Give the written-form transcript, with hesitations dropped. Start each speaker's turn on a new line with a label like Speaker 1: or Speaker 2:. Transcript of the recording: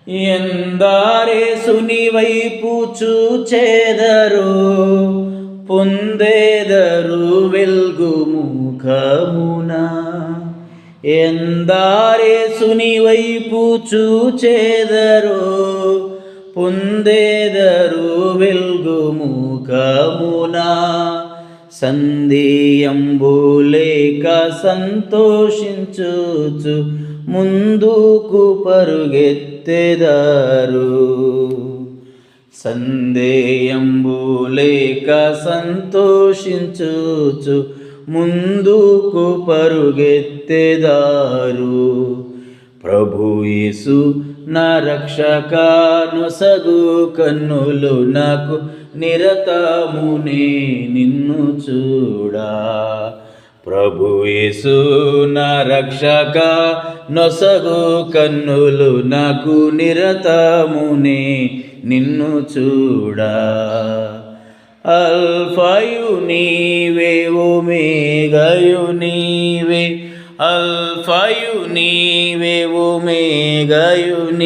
Speaker 1: ఎందారేసుని వైపు చూచెదరు, పొందెదరు వెల్గు ముఖమున. ఎందారేసుని వైపు చూచెదరు, పొందెదరు వెల్గు ముఖమున. సందేయంబు లేక సంతోషించుచు ముందుకు పరుగెత్తెదరు. సందేయంబు లేక సంతోషించుచు ముందుకు పరుగెత్తెదరు. ప్రభు యేసు నా రక్షక నొసగు కన్నులు నాకు నిరతమునే నిన్ను చూడా. ప్రభు యేసు నా రక్షక నొసగు కన్నులు నాకు నిరతమునే నిన్ను చూడా. అల్ఫాయు నీవే, ఒమేగాయు నీవే, అల్ఫాయు నీవే, ఒమేగాయు